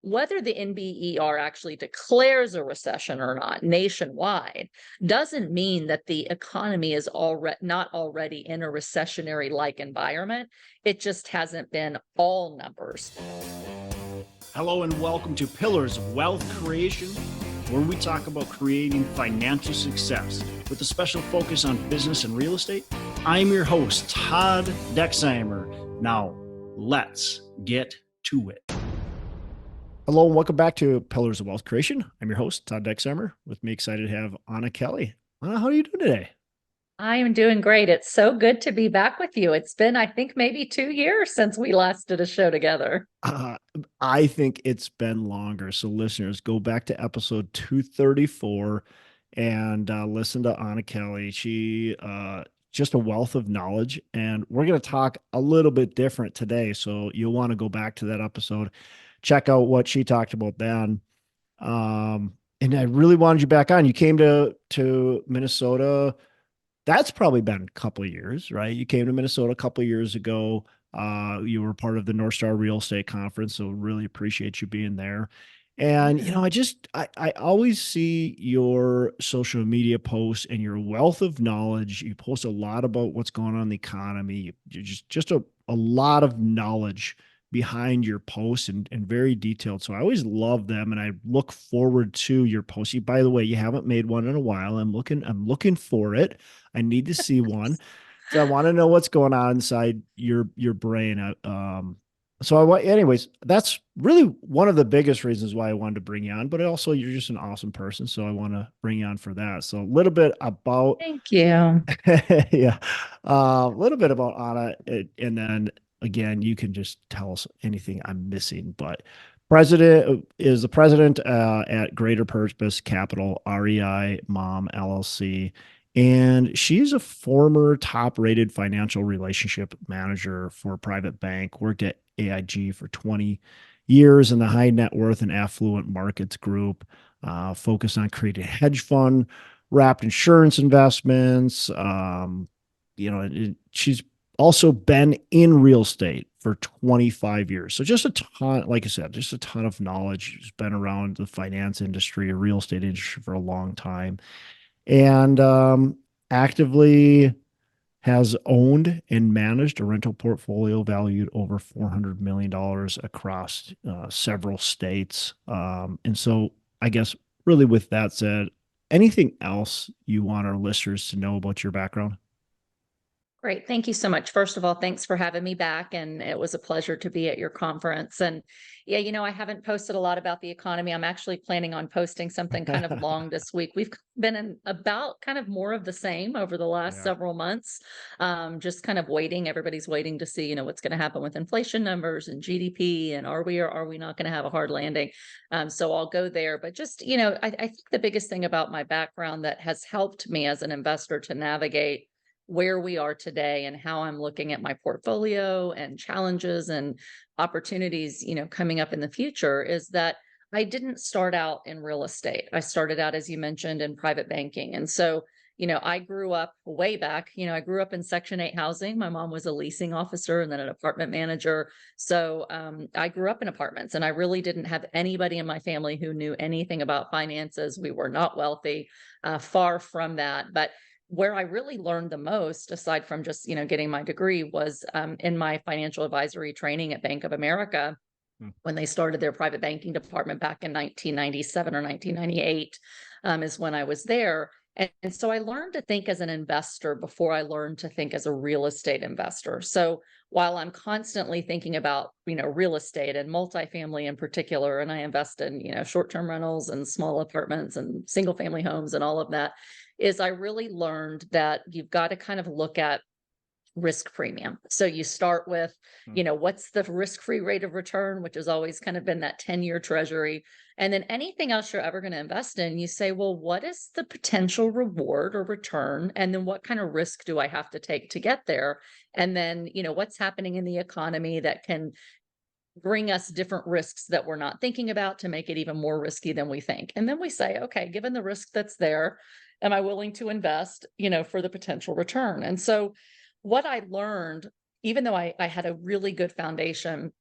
whether the NBER actually declares a recession or not nationwide doesn't mean that the economy is not already in a recessionary-like environment. It just hasn't been all numbers. Hello and welcome to Pillars of Wealth Creation, where we talk about creating financial success with a special focus on business and real estate. I'm your host, Todd Dexheimer. Now, let's get to it. Hello and welcome back to Pillars of Wealth Creation. I'm your host, Todd Dexheimer. With me, excited to have Anna Kelley. Anna, how are you doing today? I am doing great. It's so good to be back with you. It's been, I think, maybe 2 years since we last did a show together. I think it's been longer. So listeners, go back to episode 234 and listen to Anna Kelley. She just a wealth of knowledge. And we're going to talk a little bit different today. So you'll want to go back to that episode, check out what she talked about then. And I really wanted you back on. You came to Minnesota. That's probably been a couple of years, right? You came to Minnesota a couple of years ago. You were part of the North Star Real Estate Conference, so really appreciate you being there. And, you know, I always see your social media posts and your wealth of knowledge. You post a lot about what's going on in the economy. You're just a lot of knowledge behind your posts and very detailed. So I always love them and I look forward to your posts. By the way, you haven't made one in a while. I'm looking for it. I need to see one. So I want to know what's going on inside your brain. Anyways, that's really one of the biggest reasons why I wanted to bring you on, but also you're just an awesome person. So I want to bring you on for that. So a little bit about, Thank you. yeah, a little bit about Anna, and then again, you can just tell us anything I'm missing, but is the president at Greater Purpose Capital, ReiMom LLC. And she's a former top-rated financial relationship manager for a private bank, worked at AIG for 20 years in the high net worth and affluent markets group, focused on creating hedge fund, wrapped insurance investments. She's also been in real estate for 25 years. So just a ton, like I said, just a ton of knowledge. She's been around the finance industry, or real estate industry for a long time. And actively has owned and managed a rental portfolio valued over $400 million across several states. And so I guess really with that said, anything else you want our listeners to know about your background? Great. Thank you so much. First of all, thanks for having me back. And it was a pleasure to be at your conference. And yeah, I haven't posted a lot about the economy. I'm actually planning on posting something kind of long this week. We've been in about kind of more of the same over the last several months. Just kind of waiting. Everybody's waiting to see, what's going to happen with inflation numbers and GDP. And are we or are we not going to have a hard landing? So I'll go there. But just, I think the biggest thing about my background that has helped me as an investor to navigate where we are today and how I'm looking at my portfolio and challenges and opportunities, coming up in the future is that I didn't start out in real estate. I started out, as you mentioned, in private banking. And so, I grew up way back, I grew up in Section 8 housing. My mom was a leasing officer and then an apartment manager. So I grew up in apartments and I really didn't have anybody in my family who knew anything about finances. We were not wealthy, far from that. But where I really learned the most, aside from just, getting my degree, was in my financial advisory training at Bank of America when they started their private banking department back in 1997 or 1998 is when I was there. And so I learned to think as an investor before I learned to think as a real estate investor. So while I'm constantly thinking about, real estate and multifamily in particular, and I invest in, short-term rentals and small apartments and single family homes and all of that, is I really learned that you've got to kind of look at risk premium. So you start with, what's the risk-free rate of return, which has always kind of been that 10-year treasury. And then anything else you're ever going to invest in, you say, well, what is the potential reward or return? And then what kind of risk do I have to take to get there? And then, what's happening in the economy that can bring us different risks that we're not thinking about to make it even more risky than we think. And then we say, okay, given the risk that's there, am I willing to invest, for the potential return? And so what I learned, even though I had a really good foundation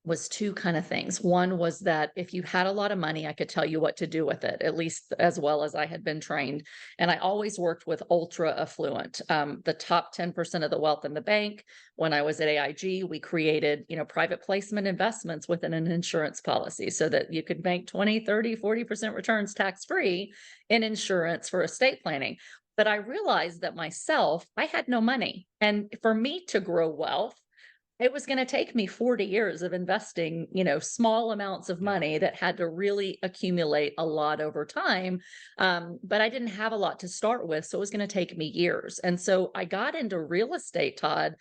was two kind of things. One was that if you had a lot of money, I could tell you what to do with it, at least as well as I had been trained. And I always worked with ultra affluent, the top 10% of the wealth in the bank. When I was at AIG, we created, private placement investments within an insurance policy so that you could make 20, 30, 40% returns tax-free in insurance for estate planning. But I realized that myself, I had no money. And for me to grow wealth, it was going to take me 40 years of investing, small amounts of Yeah. money that had to really accumulate a lot over time. But I didn't have a lot to start with. So it was going to take me years. And so I got into real estate, Todd.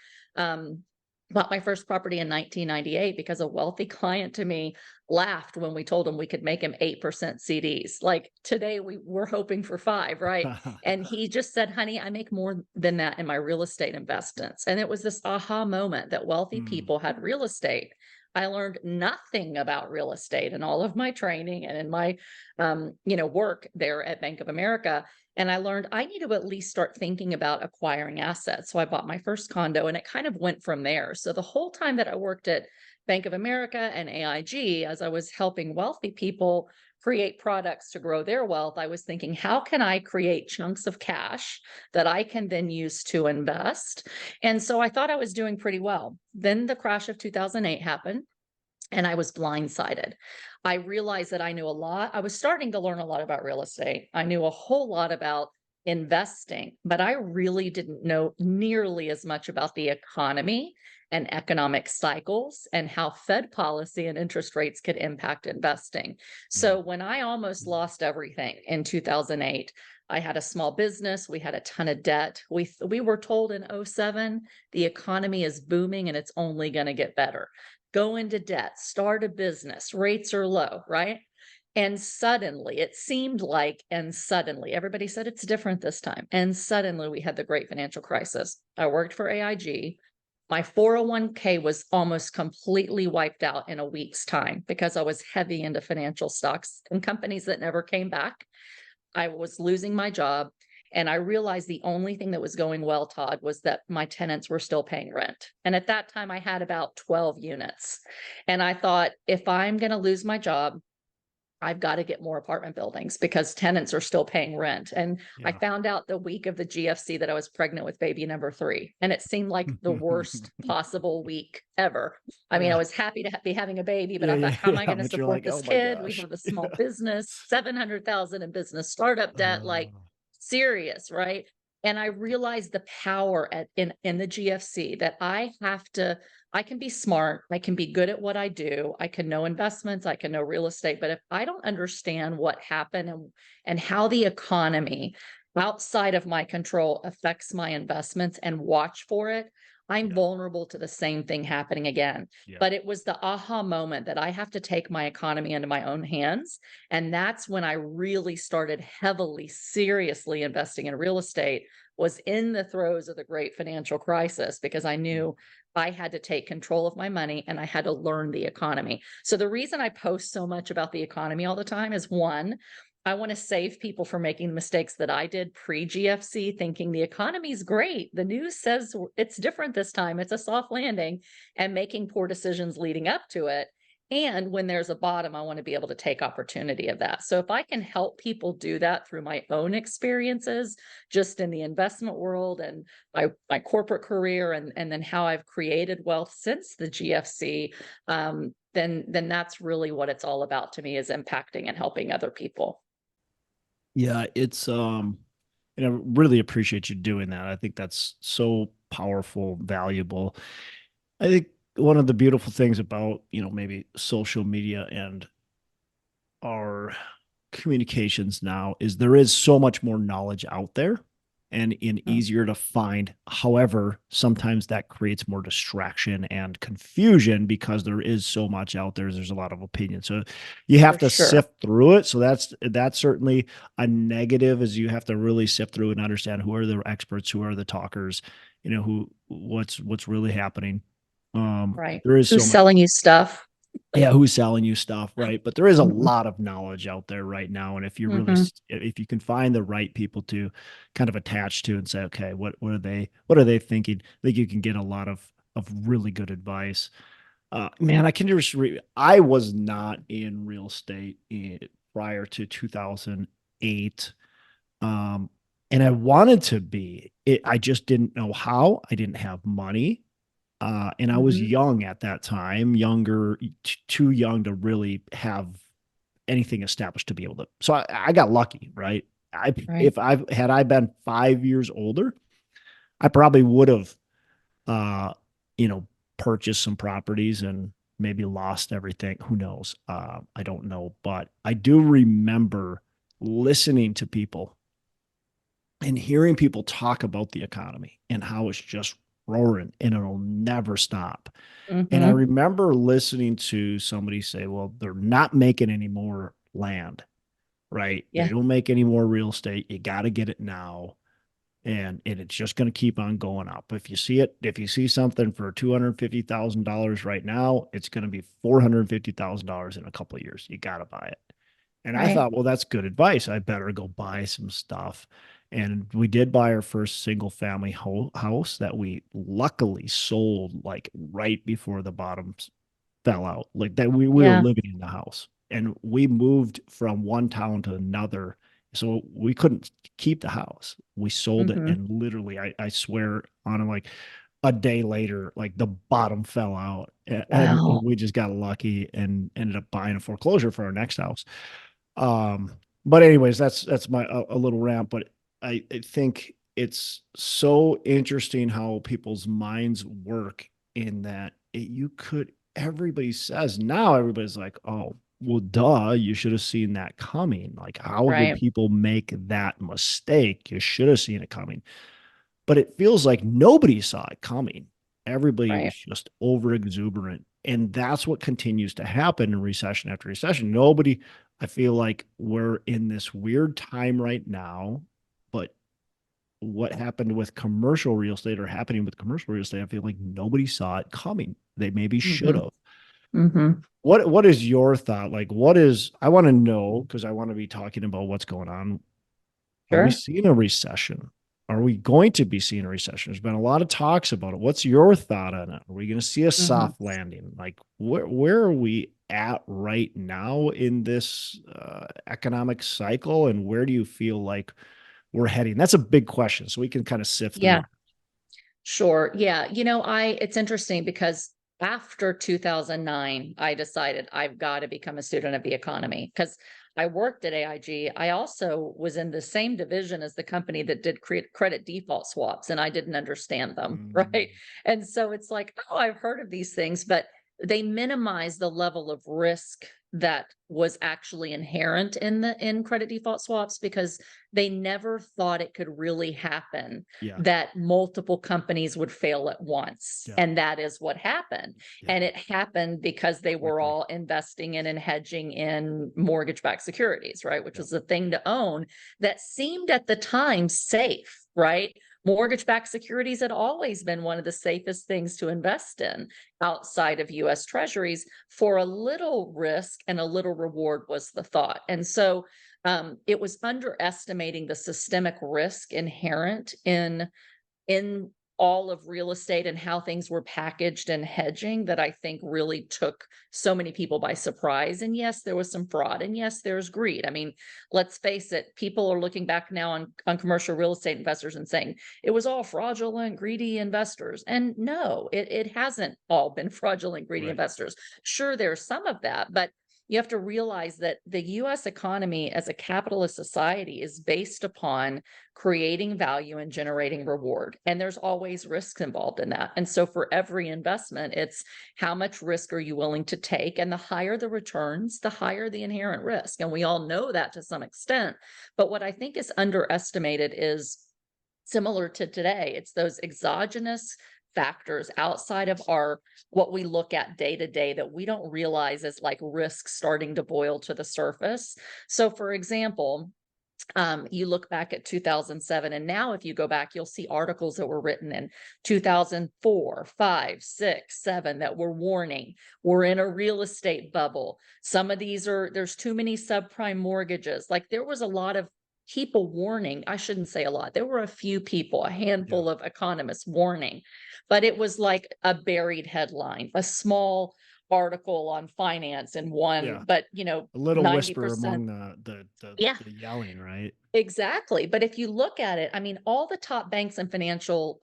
Bought my first property in 1998 because a wealthy client to me laughed when we told him we could make him 8% CDs. Like today we're hoping for 5, right? And he just said, honey, I make more than that in my real estate investments. And it was this aha moment that wealthy Mm, people had real estate. I learned nothing about real estate in all of my training and in my, work there at Bank of America. And I learned I need to at least start thinking about acquiring assets. So I bought my first condo and it kind of went from there. So the whole time that I worked at Bank of America and AIG, as I was helping wealthy people create products to grow their wealth, I was thinking, how can I create chunks of cash that I can then use to invest? And so I thought I was doing pretty well. Then the crash of 2008 happened and I was blindsided. I realized that I knew a lot. I was starting to learn a lot about real estate. I knew a whole lot about investing, but I really didn't know nearly as much about the economy and economic cycles and how Fed policy and interest rates could impact investing. yeah. So when I almost lost everything in 2008, I had a small business, we had a ton of debt. We were told in '07 the economy is booming and it's only going to get better. Go into debt, start a business, rates are low, right? And suddenly, it seemed like, and suddenly, everybody said it's different this time. And suddenly, we had the great financial crisis. I worked for AIG. My 401k was almost completely wiped out in a week's time because I was heavy into financial stocks and companies that never came back. I was losing my job. And I realized the only thing that was going well, Todd, was that my tenants were still paying rent. And at that time, I had about 12 units. And I thought, if I'm going to lose my job, I've got to get more apartment buildings because tenants are still paying rent. And I Yeah. found out the week of the GFC that I was pregnant with baby number 3. And it seemed like the worst possible week ever. I mean, I Yeah. was happy to be having a baby, but Yeah. I thought, Yeah. how am I Yeah. going to But you're support like, this oh my kid? We gosh. have a Yeah. small business, 700,000 in business startup debt, like serious, right? And I realized the power in the GFC that I can be smart, I can be good at what I do, I can know investments, I can know real estate, but if I don't understand what happened and how the economy outside of my control affects my investments and watch for it, I'm Yeah. vulnerable to the same thing happening again. Yeah. But it was the aha moment that I have to take my economy into my own hands. And that's when I really started heavily, seriously investing in real estate, was in the throes of the great financial crisis because I Mm. knew I had to take control of my money and I had to learn the economy. So the reason I post so much about the economy all the time is one, I want to save people from making the mistakes that I did pre GFC, thinking the economy's great. The news says it's different this time. It's a soft landing, and making poor decisions leading up to it. And when there's a bottom, I want to be able to take opportunity of that. So if I can help people do that through my own experiences, just in the investment world and my corporate career, and then how I've created wealth since the GFC, then that's really what it's all about to me, is impacting and helping other people. Yeah. And I really appreciate you doing that. I think that's so powerful, valuable. I think one of the beautiful things about, maybe social media and our communications now is there is so much more knowledge out there and Mm. easier to find. However, sometimes that creates more distraction and confusion because there is so much out there. There's a lot of opinion. So you have For to sure. sift through it. So that's certainly a negative, is you have to really sift through and understand who are the experts, who are the talkers, what's really happening. Right. There is Who's so much. selling you stuff? Yeah, who's selling you stuff, right? But there is a Mhm. lot of knowledge out there right now, and Mhm. if you can find the right people to kind of attach to and say, okay, what are they thinking? I think you can get a lot of really good advice. Man, I can just I was not in real estate prior to 2008. Um, and I wanted to be it. I just didn't know how. I didn't have money. And I was Mhm. young at that time, younger, too young to really have anything established to be able to. So I got lucky, right? Right. If I been 5 years older, I probably would have, uh, you know, purchased some properties and maybe lost everything. Who knows? I don't know, but I do remember listening to people and hearing people talk about the economy and how it's just roaring and it'll never stop. And I Mhm. remember listening to somebody say, well, they're not making any more land, right? They Yeah. don't make any more real estate. You got to get it now. And it's just going to keep on going up. If you see something for $250,000 right now, it's going to be $450,000 in a couple of years. You got to buy it. And I Right. thought, well, that's good advice. I better go buy some stuff. And we did buy our first single family house that we luckily sold like right before the bottoms fell out. Like that we were Yeah. living in the house and we moved from one town to another. So we couldn't keep the house. We sold it Mhm. and literally I swear on like a day later, like the bottom fell out and Wow. we just got lucky and ended up buying a foreclosure for our next house. Um, but anyways, that's my a little rant, but I think it's so interesting how people's minds work in that you could everybody says now everybody's like, oh, well, duh, you should have seen that coming. Like, how did Right. people make that mistake? You should have seen it coming. But it feels like nobody saw it coming. Everybody Right. was just over exuberant. And that's what continues to happen in recession after recession. Nobody, I feel like we're in this weird time right now, but what happened with commercial real estate or happening with commercial real estate, I feel like nobody saw it coming. They maybe should Mhm. have. Mhm. What is your thought? Like, what is, I want to know because I want to be talking about what's going on. Are we Sure. seeing a recession? Are we going to be seeing a recession? There's been a lot of talks about it. What's your thought on it? Are we going to see a Mhm. soft landing? Like where are we at right now in this economic cycle, and where do you feel like we're heading? That's a big question, so we can kind of sift through Yeah. it. Sure. Yeah. It's interesting because after 2009, I decided I've got to become a student of the economy because I worked at AIG. I also was in the same division as the company that did credit default swaps, and I didn't understand them. Right. Mm, And so it's like, oh, I've heard of these things, but they minimize the level of risk that was actually inherent in credit default swaps because they never thought it could really happen yeah, that multiple companies would fail at once. yeah, And that is what happened. yeah. And it happened because they were Quickly, all investing in and hedging in mortgage backed securities, right? Which yeah, was the thing to own that seemed at the time safe, right? Mortgage backed securities had always been one of the safest things to invest in outside of US treasuries for a little risk and a little reward was the thought. And so it was underestimating the systemic risk inherent in all of real estate and how things were packaged and hedging that I think really took so many people by surprise. And yes, there was some fraud. And yes, there's greed. I mean, let's face it, people are looking back now on commercial real estate investors and saying it was all fraudulent, greedy investors. And no, it hasn't all been fraudulent, greedy right. investors. Sure, there's some of that, but you have to realize that the US economy as a capitalist society is based upon creating value and generating reward. And there's always risk involved in that. And so for every investment, it's how much risk are you willing to take? And the higher the returns, the higher the inherent risk. And we all know that to some extent. But what I think is underestimated is similar to today, it's those exogenous factors outside of our what we look at day to day that we don't realize as like risks starting to boil to the surface. So for example, you look back at 2007, and now if you go back, you'll see articles that were written in 2004, 5, 6, 7 that were warning we're in a real estate bubble. Some of these there's too many subprime mortgages. Like there was a lot of heap of warning. I shouldn't say a lot. There were a few people, a Yeah. handful of economists warning, but it was like a buried headline, a small article on finance in one, Yeah. but A little whisper 90%. among the Yeah. yelling, right? Exactly. But if you look at it, I mean, all the top banks and financial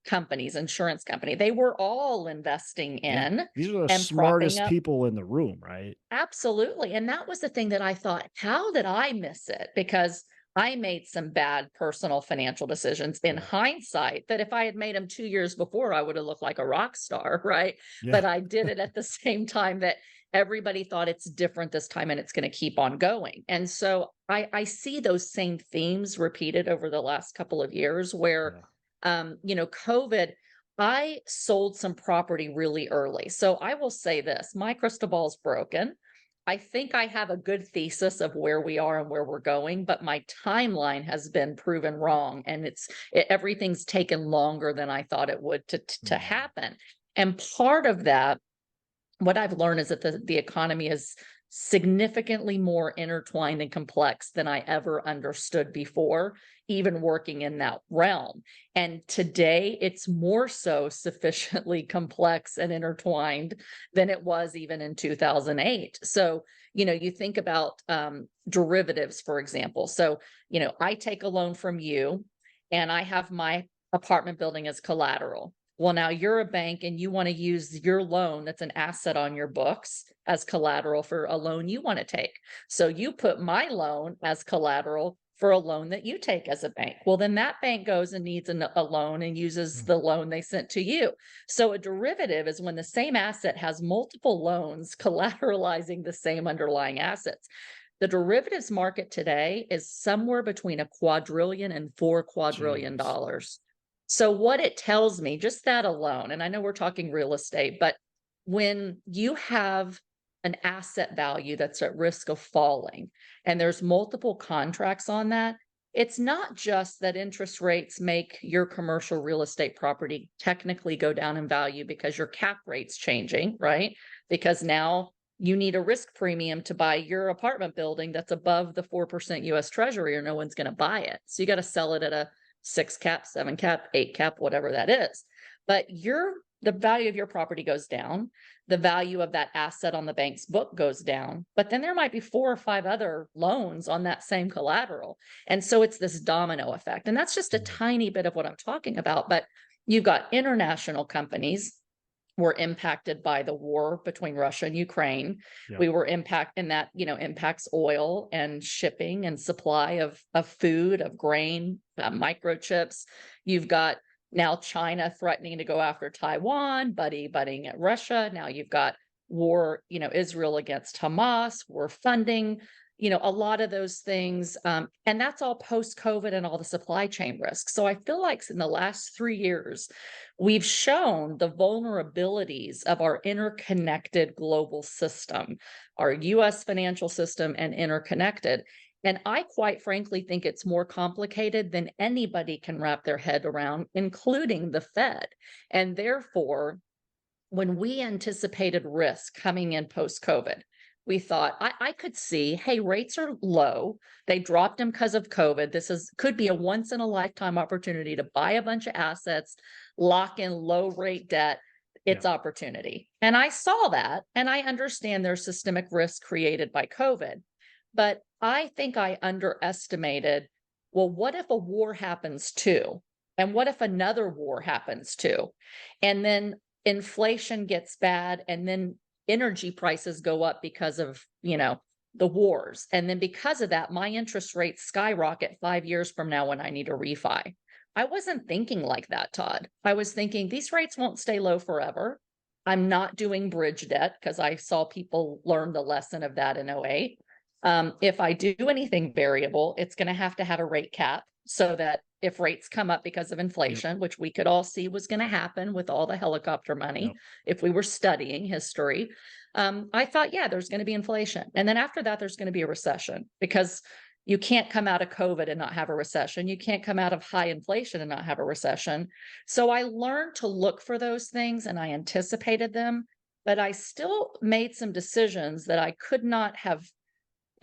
companies, insurance company, they were all investing Yeah. in These are the and propping smartest up. people in the room, right? Absolutely. And that was the thing that I thought, how did I miss it? Because I made some bad personal financial decisions in Yeah. hindsight that if I had made them 2 years before, I would have looked like a rock star, right? Yeah. But I did it at the same time that everybody thought it's different this time and it's going to keep on going. And so I see those same themes repeated over the last couple of years where, Yeah. COVID, I sold some property really early. So I will say this, my crystal ball's broken. I think I have a good thesis of where we are and where we're going, but my timeline has been proven wrong, and everything's taken longer than I thought it would to Mm. happen. And part of that, what I've learned is that the economy is significantly more intertwined and complex than I ever understood before, even working in that realm. And today it's more so sufficiently complex and intertwined than it was even in 2008. So, you think about derivatives, for example. So, I take a loan from you and I have my apartment building as collateral. Well, now you're a bank and you want to use your loan that's an asset on your books as collateral for a loan you want to take. So you put my loan as collateral for a loan that you take as a bank. Well, then that bank goes and needs a loan and uses Mm. the loan they sent to you. So a derivative is when the same asset has multiple loans collateralizing the same underlying assets. The derivatives market today is somewhere between a quadrillion and $4 quadrillion. Jeez. So what it tells me, just that alone, and I know we're talking real estate, but when you have an asset value that's at risk of falling and there's multiple contracts on that, it's not just that interest rates make your commercial real estate property technically go down in value because your cap rate's changing, right? Because now you need a risk premium to buy your apartment building that's above the 4% US Treasury or no one's going to buy it. So you got to sell it at a 6 cap, 7 cap, 8 cap, whatever that is. But the value of your property goes down. The value of that asset on the bank's book goes down. But then there might be 4 or 5 other loans on that same collateral. And so it's this domino effect. And that's just a Mm. tiny bit of what I'm talking about. But you've got international companies were impacted by the war between Russia and Ukraine. Yep. We were impacted, and that, impacts oil and shipping and supply of food, of grain, microchips. You've got now China threatening to go after Taiwan, butting at Russia. Now you've got war, Israel against Hamas. We're funding, a lot of those things. And that's all post-COVID and all the supply chain risks. So I feel like in the last 3 years, we've shown the vulnerabilities of our interconnected global system, our US financial system and interconnected. And I quite frankly think it's more complicated than anybody can wrap their head around, including the Fed. And therefore, when we anticipated risk coming in post-COVID, we thought I could see, hey, rates are low. They dropped them because of COVID. Could be a once in a lifetime opportunity to buy a bunch of assets, lock in low rate debt. It's Yep. opportunity. And I saw that, and I understand there's systemic risk created by COVID. But I think I underestimated, well, what if a war happens too? And what if another war happens too? And then inflation gets bad, and then energy prices go up because of, the wars. And then because of that, my interest rates skyrocket 5 years from now when I need a refi. I wasn't thinking like that, Todd. I was thinking these rates won't stay low forever. I'm not doing bridge debt because I saw people learn the lesson of that in '08. If I do anything variable, it's going to have a rate cap so that if rates come up because of Yep. inflation, which we could all see was going to happen with all the helicopter money, Yep. if we were studying history, I thought, yeah, there's going to be inflation. And then after that, there's going to be a recession because you can't come out of COVID and not have a recession. You can't come out of high inflation and not have a recession. So I learned to look for those things and I anticipated them, but I still made some decisions that I could not have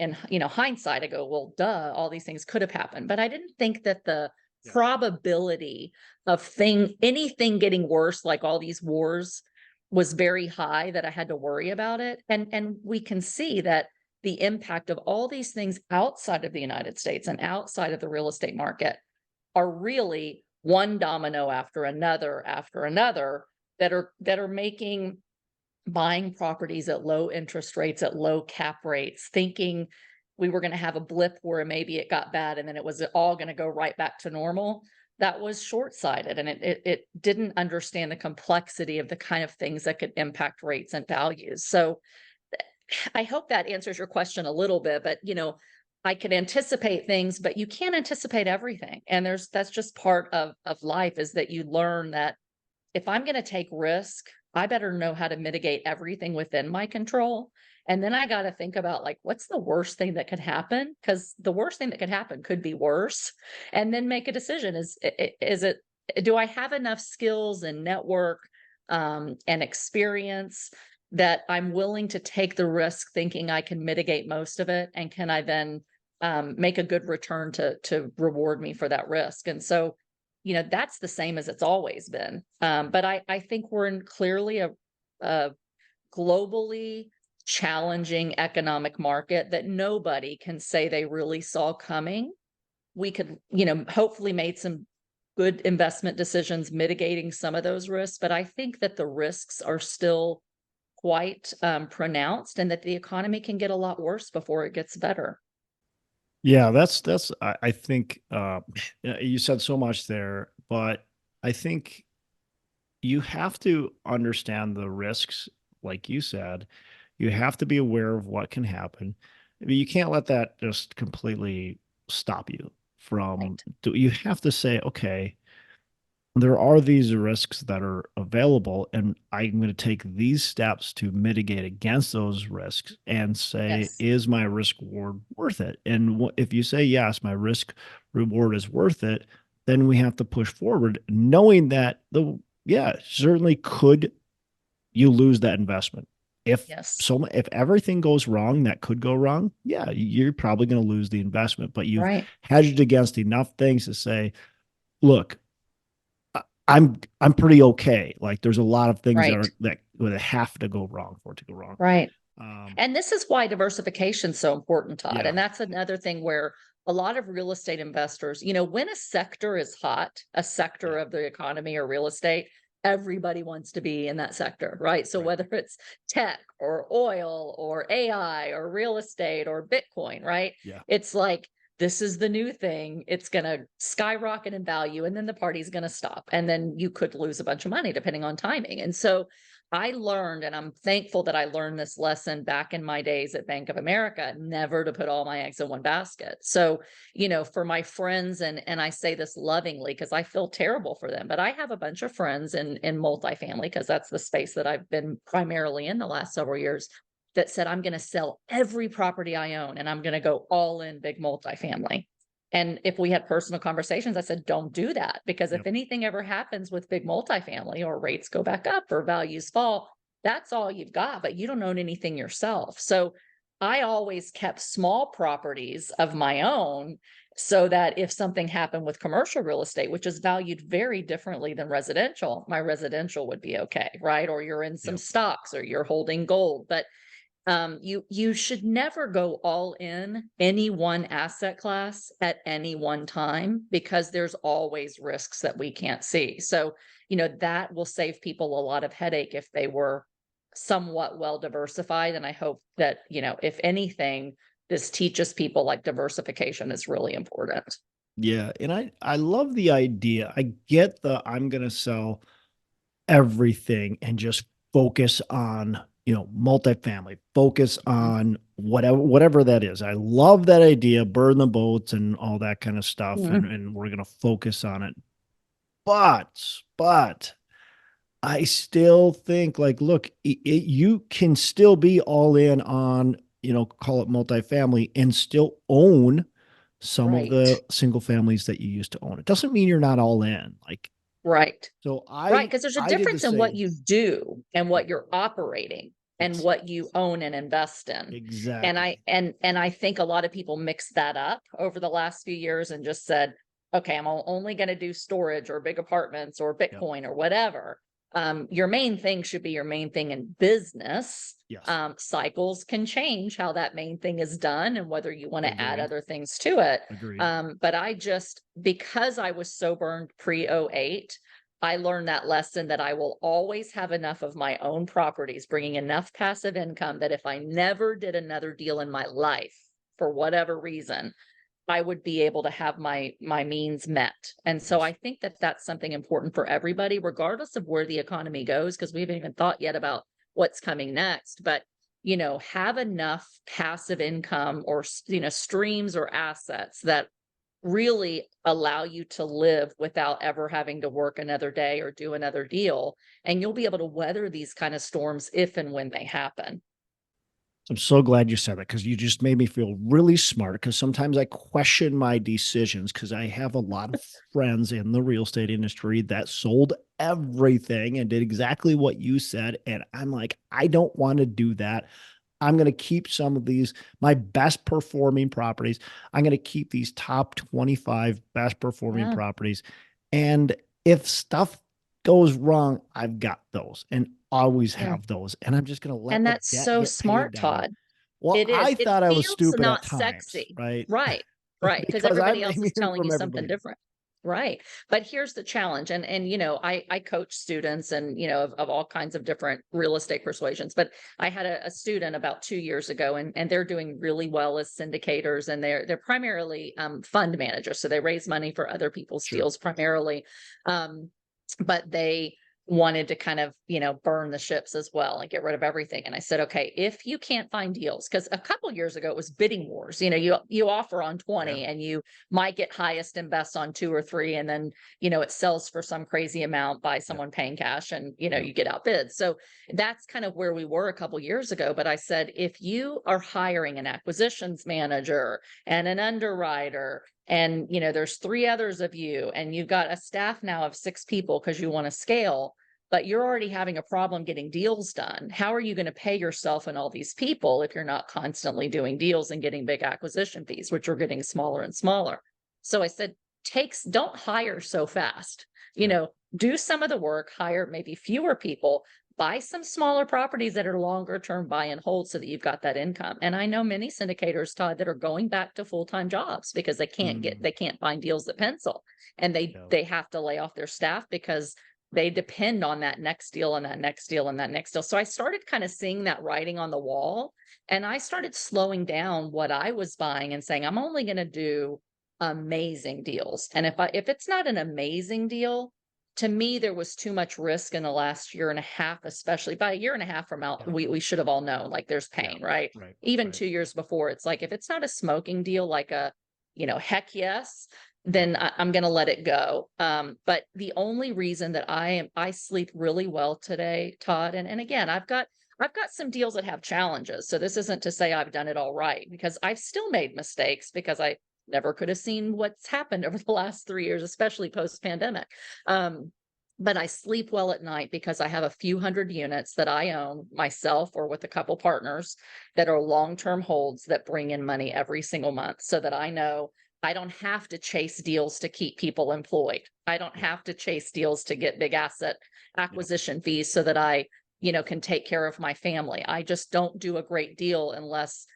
in, hindsight, I go, well, duh, all these things could have happened. But I didn't think that the Yeah. probability of anything getting worse, like all these wars, was very high, that I had to worry about it. And we can see that the impact of all these things outside of the United States and outside of the real estate market are really one domino after another that are making buying properties at low interest rates, at low cap rates, thinking we were going to have a blip where maybe it got bad and then it was all going to go right back to normal. That was short-sighted, and it didn't understand the complexity of the kind of things that could impact rates and values. So I hope that answers your question a little bit, but I can anticipate things, but you can't anticipate everything. And that's just part of life, is that you learn that if I'm going to take risk, I better know how to mitigate everything within my control. And then I got to think about, like, what's the worst thing that could happen? Because the worst thing that could happen could be worse. And then make a decision. Do I have enough skills and network and experience that I'm willing to take the risk, thinking I can mitigate most of it? And can I then make a good return to reward me for that risk? And so, that's the same as it's always been. But I think we're in clearly a globally challenging economic market that nobody can say they really saw coming. We could, hopefully made some good investment decisions mitigating some of those risks, but I think that the risks are still quite pronounced, and that the economy can get a lot worse before it gets better. Yeah, I think you said so much there, but I think you have to understand the risks, like you said. You have to be aware of what can happen. I mean, you can't let that just completely stop you from. Right. You have to say, okay, there are these risks that are available, and I'm going to take these steps to mitigate against those risks and say, Yes. is my risk reward worth it? And if you say, yes, my risk reward is worth it, then we have to push forward, knowing that certainly could you lose that investment. Yes. If everything goes wrong, that could go wrong. Yeah, you're probably going to lose the investment, but you've Right. hedged against enough things to say, look, I'm pretty okay. Like, there's a lot of things Right. that would have to go wrong for it to go wrong. Right. Um, And this is why diversification is so important, Todd. yeah, And that's another thing where a lot of real estate investors, when a sector is hot, a sector yeah, of the economy or real estate, everybody wants to be in that sector, right? So right. whether it's tech or oil or AI or real estate or Bitcoin, right? Yeah, It's like, this is the new thing. It's going to skyrocket in value, and then the party's going to stop. And then you could lose a bunch of money depending on timing. And so I learned, and I'm thankful that I learned this lesson back in my days at Bank of America, never to put all my eggs in one basket. So, for my friends, and I say this lovingly because I feel terrible for them, but I have a bunch of friends in multifamily, because that's the space that I've been primarily in the last several years, that said, I'm going to sell every property I own and I'm going to go all in big multifamily. And if we had personal conversations, I said, don't do that, because if yep, anything ever happens with big multifamily, or rates go back up or values fall, that's all you've got, but you don't own anything yourself. So I always kept small properties of my own, so that if something happened with commercial real estate, which is valued very differently than residential, my residential would be okay, right? Or you're in some yep, stocks, or you're holding gold. But you should never go all in any one asset class at any one time, because there's always risks that we can't see. So, that will save people a lot of headache if they were somewhat well diversified. And I hope that, if anything, this teaches people, like, diversification is really important. yeah. And I love the idea. I get I'm going to sell everything and just focus on, multifamily, focus Mhm. on whatever that is. I love that idea, burn the boats and all that kind of stuff. Mhm. And we're going to focus on it. But I still think, like, look, you can still be all in on, call it multifamily, and still own some of Right. the single families that you used to own. It doesn't mean you're not all in. Like, Right. so Right. Because there's a I did the difference in what same. you do and what you're operating. and Yes. what you own and invest in. And Exactly. I think a lot of people mixed that up over the last few years and just said, okay, I'm only going to do storage or big apartments or Yep. Bitcoin or whatever. Your main thing should be your main thing in business. Yes. Cycles can change how that main thing is done and whether you want to add Agreed. other things to it. Agreed. But I just, because I was so burned pre '08, I learned that lesson that I will always have enough of my own properties bringing enough passive income that if I never did another deal in my life for whatever reason, I would be able to have my means met. And so Yes. I think that that's something important for everybody, regardless of where the economy goes, because we haven't even thought yet about what's coming next. But, have enough passive income or, streams or assets that really allow you to live without ever having to work another day or do another deal. And you'll be able to weather these kind of storms if and when they happen. I'm so glad you said that because you just made me feel really smart. Because sometimes I question my decisions because I have a lot of friends in the real estate industry that sold everything and did exactly what you said. And I'm like, I don't want to do that. I'm going to keep some of these, my best performing properties. I'm going to keep these top 25 best performing Yeah. properties. And if stuff goes wrong, I've got those and always Yeah. have those. And I'm just going to let And the that's debt so get paid smart, down. Todd. Well, It is. I It thought I was feels stupid at not times, sexy. right? Right. Right. Because Because everybody I'm else is hearing telling you from something everybody. different. Right. But here's the challenge. And I coach students and, of all kinds of different real estate persuasions. But I had a student about 2 years ago and they're doing really well as syndicators and they're primarily fund managers. So they raise money for other people's Sure. deals primarily. But they wanted to kind of, burn the ships as well and get rid of everything. And I said, okay, if you can't find deals, because a couple years ago it was bidding wars, you offer on 20 Yeah. and you might get highest and best on 2 or 3. And then, it sells for some crazy amount by Yep. someone paying cash and, Yep. you get outbid. So that's kind of where we were a couple years ago. But I said, if you are hiring an acquisitions manager and an underwriter and there's 3 others of you and you've got a staff now of 6 people because you want to scale, but you're already having a problem getting deals done. How are you going to pay yourself and all these people if you're not constantly doing deals and getting big acquisition fees, which are getting smaller and smaller? So I said, don't hire so fast. Do some of the work, hire maybe fewer people, buy some smaller properties that are longer term buy and hold so that you've got that income. And I know many syndicators, Todd, that are going back to full-time jobs because they can't find deals that pencil. And Yeah. they have to lay off their staff because they depend on that next deal and that next deal and that next deal. So I started kind of seeing that writing on the wall and I started slowing down what I was buying and saying, I'm only going to do amazing deals. And if it's not an amazing deal, to me, there was too much risk in the last year and a half, especially by a year and a half from out, Yeah. we should have all known like there's pain, Yeah. right? Right. Even Right. 2 years before, it's like if it's not a smoking deal, like heck yes, Yep. then I'm going to let it go. But the only reason that I sleep really well today, Todd, and again, I've got some deals that have challenges. So this isn't to say I've done it all right because I've still made mistakes because I never could have seen what's happened over the last 3 years, especially post pandemic. But I sleep well at night because I have a few hundred units that I own myself or with a couple partners that are long-term holds that bring in money every single month so that I know I don't have to chase deals to keep people employed. I don't Yeah. have to chase deals to get big asset Yeah. acquisition fees so that I, can take care of my family. I just don't do a great deal unless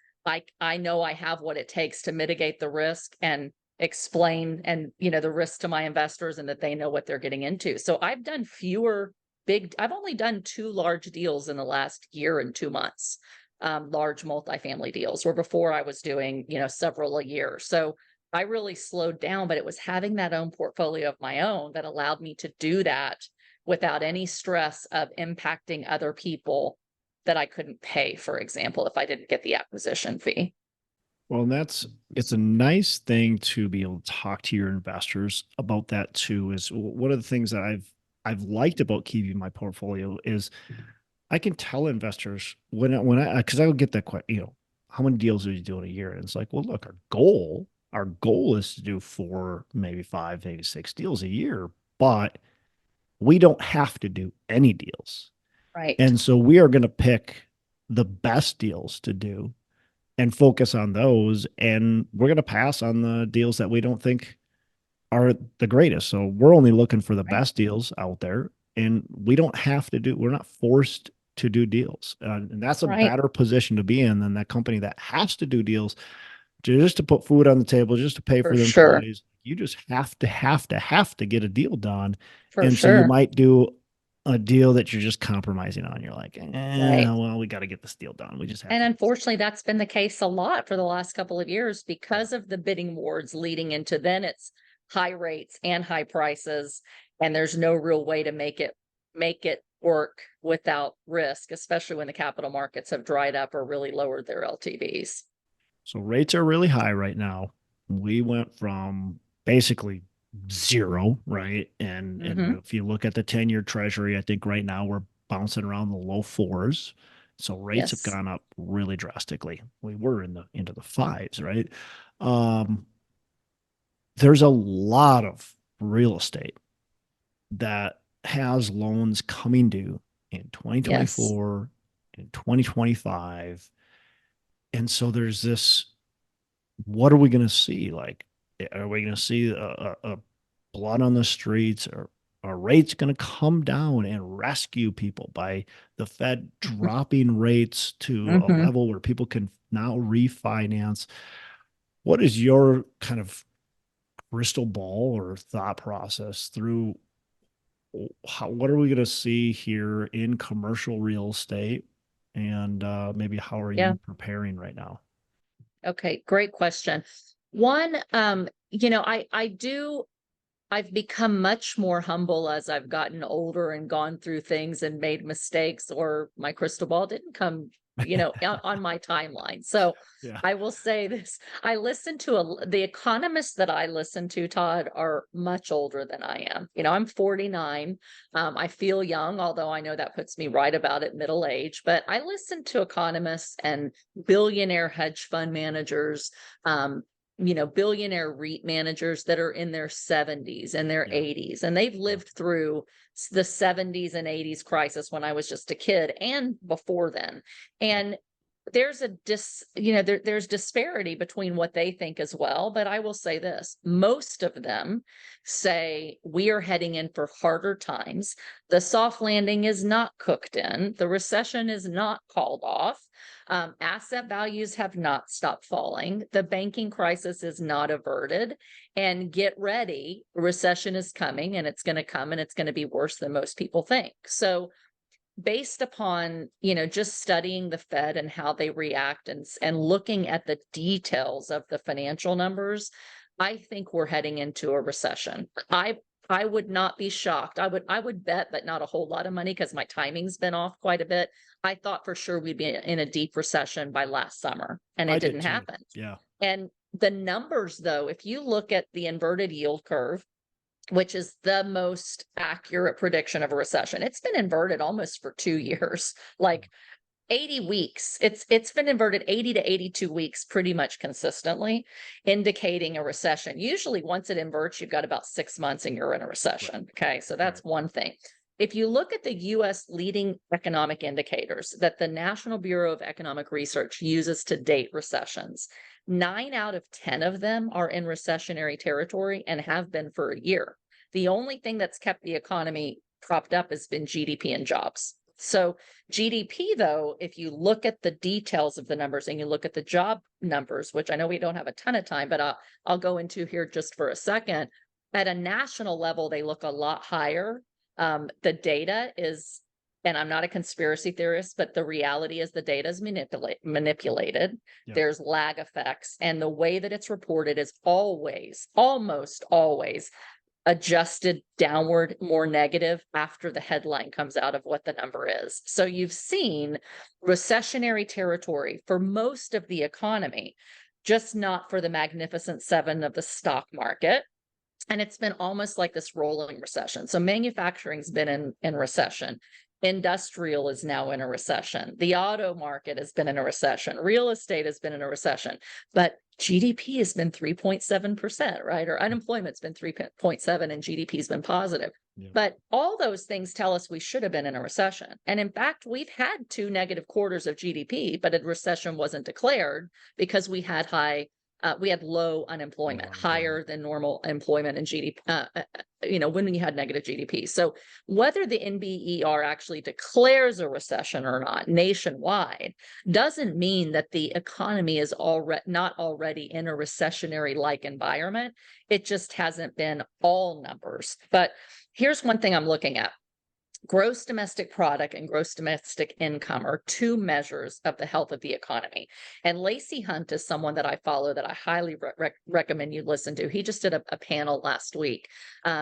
I know I have what it takes to mitigate the risk and explain and the risk to my investors and that they know what they're getting into. So I've done I've only done 2 large deals in the last year and 2 months. Large multifamily deals where before I was doing, several a year. So I really slowed down, but it was having that own portfolio of my own that allowed me to do that without any stress of impacting other people that I couldn't pay, for example, if I didn't get the acquisition fee. Well, and it's a nice thing to be able to talk to your investors about that too. Is one of the things that I've liked about keeping my portfolio is I can tell investors when I because I would get that question, how many deals are you doing a year? And it's like, well, look, our goal is to do 4, maybe 5, maybe 6 deals a year, but we don't have to do any deals. Right. And so we are going to pick the best deals to do and focus on those. And we're going to pass on the deals that we don't think are the greatest. So we're only looking for the Right. best deals out there, and we don't have to do, we're not forced to do deals. And that's a Right. better position to be in than that company that has to do deals just to put food on the table, just to pay For for the sure. employees. You just have to get a deal done. For And so you sure. might do a deal that you're just compromising on. You're like, Right. well, we got to get this deal done. We just have And to. unfortunately, that's been the case a lot for the last couple of years Yeah. because of the bidding wars leading into then it's high rates and high prices, and there's no real way to make it work without risk, especially when the capital markets have dried up or really lowered their LTVs. So rates are really high right now. We went from basically zero, right? And Hmm. if you look at the 10-year treasury, I think right now we're bouncing around the low fours. So rates have Yes. gone up really drastically. We were into the fives, right? Um, there's a lot of real estate that has loans coming due in Yes. 2024, in 2025. And so there's this, what are we going to see? Like, are we going to see a blood on the streets? Or are rates going to come down and rescue people by the Fed dropping rates to a Hmm. level where people can now refinance? What is your kind of crystal ball or thought process through what are we going to see here in commercial real estate? And maybe how are Yeah. you preparing right now? Okay. Great question. One, I've become much more humble as I've gotten older and gone through things and made mistakes, or my crystal ball didn't come, on my timeline. So Yeah. I will say this. I listen to the economists that I listen to, Todd, are much older than I am. I'm 49. I feel young, although I know that puts me right about at middle age, but I listen to economists and billionaire hedge fund managers, billionaire REIT managers that are in their 70s and their Yeah. 80s, and they've Yeah. lived through the 70s and 80s crisis when I was just a kid and before then. And there's there's disparity between what they think as well. But I will say this, most of them say we are heading in for harder times. The soft landing is not cooked in. The recession is not called off. Asset values have not stopped falling. The banking crisis is not averted. And get ready, recession is coming, and it's going to come, and it's going to be worse than most people think. So based upon just studying the Fed and how they react, and looking at the details of the financial numbers, I think we're heading into a recession. I would not be shocked. I would bet, but not a whole lot of money because my timing's been off quite a bit. I thought for sure we'd be in a deep recession by last summer, and I it did didn't too. happen. Yeah. And the numbers, though, if you look at the inverted yield curve, which is the most accurate prediction of a recession. It's been inverted almost for 2 years, like 80 weeks. It's been inverted 80 to 82 weeks pretty much consistently, indicating a recession. Usually once it inverts, you've got about 6 months and you're in a Right. recession. Okay. So Right. that's one thing. If you look at the US leading economic indicators that the National Bureau of Economic Research uses to date recessions, 9 out of 10 of them are in recessionary territory and have been for a year. The only thing that's kept the economy propped up has been GDP and jobs. So GDP, though, if you look at the details of the numbers and you look at the job numbers, which I know we don't have a ton of time, but I'll go into here just for a second. At a national level, they look a lot higher. The data is, and I'm not a conspiracy theorist, but the reality is the data is manipulated. Yeah. There's lag effects, and the way that it's reported is always, almost always, adjusted downward more negative after the headline comes out of what the number is. So you've seen recessionary territory for most of the economy, just not for the magnificent seven of the stock market. And it's been almost like this rolling recession. So manufacturing's been in recession. Industrial is now in a recession. The auto market has been in a recession. Real estate has been in a recession. But GDP has been 3.7%, right? Or unemployment's been 3.7 and GDP has been positive. Yeah. But all those things tell us we should have been in a recession. And in fact, we've had 2 negative quarters of GDP, but a recession wasn't declared because we had low unemployment, higher than normal employment and GDP, when we had negative GDP. So whether the NBER actually declares a recession or not nationwide doesn't mean that the economy is not already in a recessionary-like environment. It just hasn't been all numbers. But here's one thing I'm looking at. Gross domestic product and gross domestic income are 2 measures of the health of the economy. And Lacey Hunt is someone that I follow that I highly recommend you listen to. He just did a panel last week.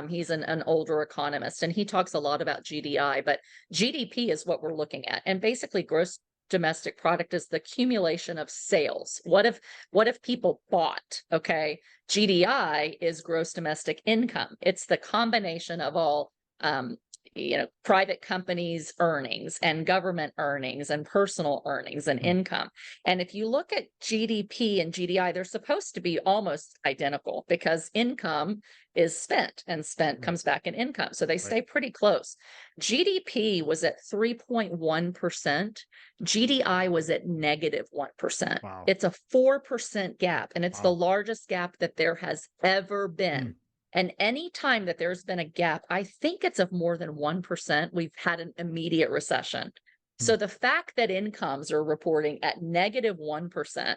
He's an older economist, and he talks a lot about GDI, but GDP is what we're looking at. And basically, gross domestic product is the accumulation of sales. What if people bought? Okay. GDI is gross domestic income. It's the combination of all private companies' earnings and government earnings and personal earnings and income. And if you look at GDP and GDI, they're supposed to be almost identical because income is spent and spent comes back in income. So they stay pretty close. GDP was at 3.1%. GDI was at negative 1%. Wow. It's a 4% gap, and it's the largest gap that there has ever been. And any time that there's been a gap, I think it's of more than 1%, we've had an immediate recession. So the fact that incomes are reporting at negative 1%,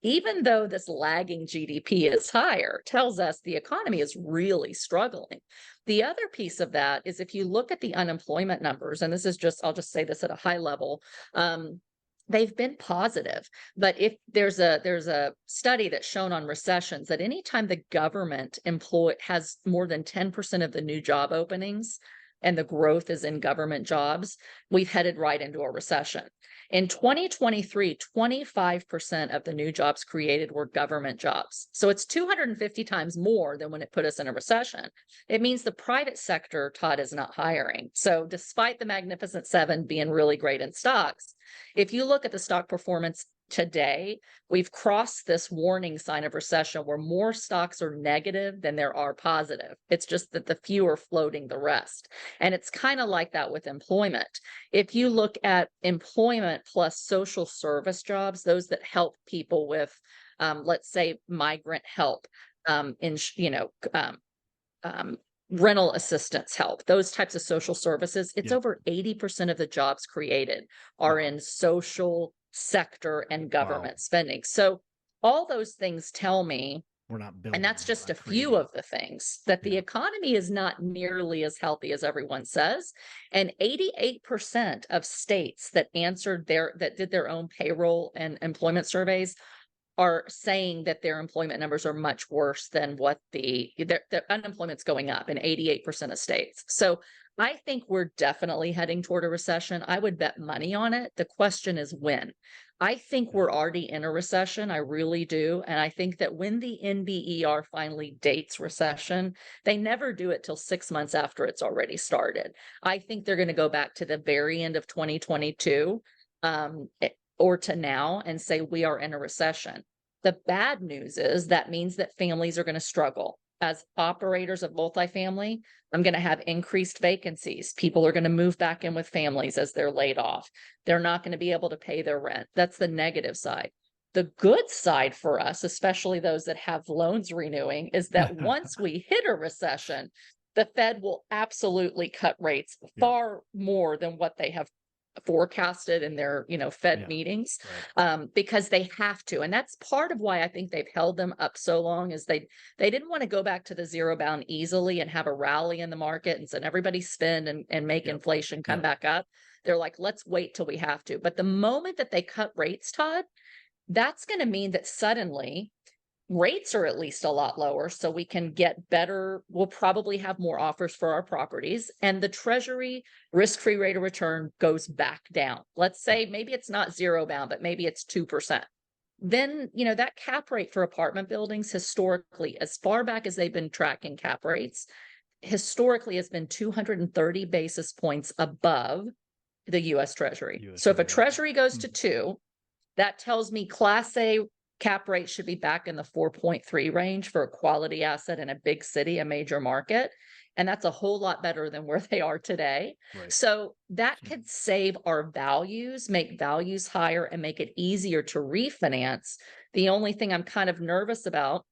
even though this lagging GDP is higher, tells us the economy is really struggling. The other piece of that is if you look at the unemployment numbers, and this is I'll just say this at a high level, they've been positive. But if there's a study that's shown on recessions that anytime the government has more than 10% of the new job openings and the growth is in government jobs, we've headed right into a recession. In 2023, 25% of the new jobs created were government jobs. So it's 250 times more than when it put us in a recession. It means the private sector, Todd, is not hiring. So despite the Magnificent Seven being really great in stocks, if you look at the stock performance today, we've crossed this warning sign of recession where more stocks are negative than there are positive. It's just that the few are floating the rest. And it's kind of like that with employment. If you look at employment plus social service jobs, those that help people with, let's say, migrant help, rental assistance help, those types of social services, it's over 80% of the jobs created are in social sector and government spending. So all those things tell me, we're not building, and that's just a few of the things, that the economy is not nearly as healthy as everyone says. And 88% of states that did their own payroll and employment surveys are saying that their employment numbers are much worse than what their unemployment's going up in 88% of states. So I think we're definitely heading toward a recession. I would bet money on it. The question is when. I think we're already in a recession. I really do. And I think that when the NBER finally dates recession, they never do it till 6 months after it's already started. I think they're going to go back to the very end of 2022 or to now and say we are in a recession. The bad news is that means that families are going to struggle. As operators of multifamily, I'm going to have increased vacancies. People are going to move back in with families as they're laid off. They're not going to be able to pay their rent. That's the negative side. The good side for us, especially those that have loans renewing, is that once we hit a recession, the Fed will absolutely cut rates far more than what they have forecasted in their Fed meetings, because they have to. And that's part of why I think they've held them up so long, is they didn't want to go back to the zero bound easily and have a rally in the market and send everybody spend and make inflation come back up. They're like, let's wait till we have to. But the moment that they cut rates, Todd, that's going to mean that suddenly rates are at least a lot lower, so we can get better. We'll probably have more offers for our properties, and the Treasury risk-free rate of return goes back down. Let's say maybe it's not zero bound, but maybe it's 2%. Then, that cap rate for apartment buildings historically, as far back as they've been tracking cap rates, historically has been 230 basis points above the US Treasury. So if a Treasury goes to 2, that tells me Class A Cap rate should be back in the 4.3 range for a quality asset in a big city, a major market. And that's a whole lot better than where they are today. Right. So that could save our values, make values higher, and make it easier to refinance. The only thing I'm kind of nervous about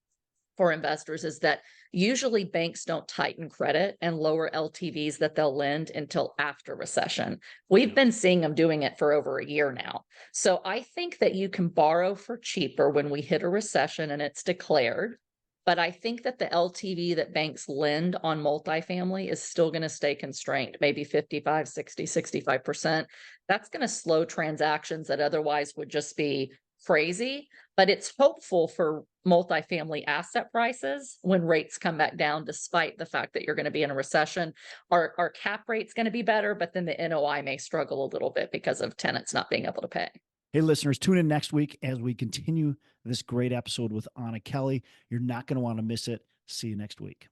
for investors is that usually banks don't tighten credit and lower LTVs that they'll lend until after recession. We've been seeing them doing it for over a year now. So I think that you can borrow for cheaper when we hit a recession and it's declared. But I think that the LTV that banks lend on multifamily is still going to stay constrained, maybe 55, 60, 65%. That's going to slow transactions that otherwise would just be crazy. But it's hopeful for multifamily asset prices when rates come back down, despite the fact that you're going to be in a recession. Our cap rate's going to be better, but then the NOI may struggle a little bit because of tenants not being able to pay. Hey, listeners, tune in next week as we continue this great episode with Anna Kelley. You're not going to want to miss it. See you next week.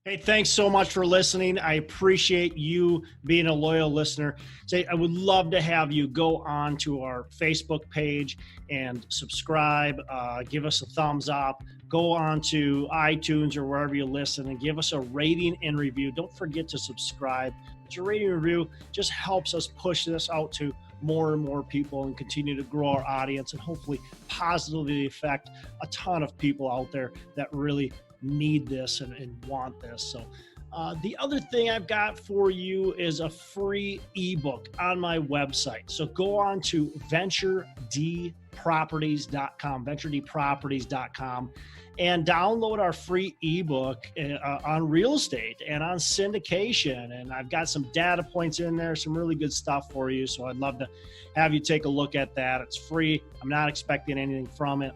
Hey, thanks so much for listening. I appreciate you being a loyal listener. I would love to have you go on to our Facebook page and subscribe, give us a thumbs up, go on to iTunes or wherever you listen and give us a rating and review. Don't forget to subscribe. Your rating and review just helps us push this out to more and more people and continue to grow our audience and hopefully positively affect a ton of people out there that really need this and want this. So the other thing I've got for you is a free ebook on my website. So go on to venturedproperties.com, and download our free ebook on real estate and on syndication. And I've got some data points in there, some really good stuff for you. So I'd love to have you take a look at that. It's free. I'm not expecting anything from it.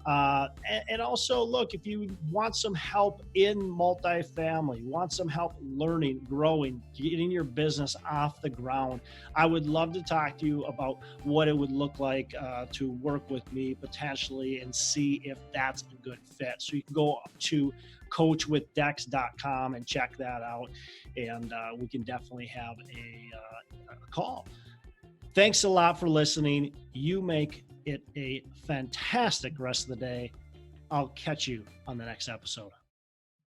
And also, look, if you want some help in multifamily, want some help learning, growing, getting your business off the ground, I would love to talk to you about what it would look like to work with me potentially and see if that's a good fit. So you can go to coachwithdex.com and check that out, and we can definitely have a call. Thanks a lot for listening. You make it a fantastic rest of the day. I'll catch you on the next episode.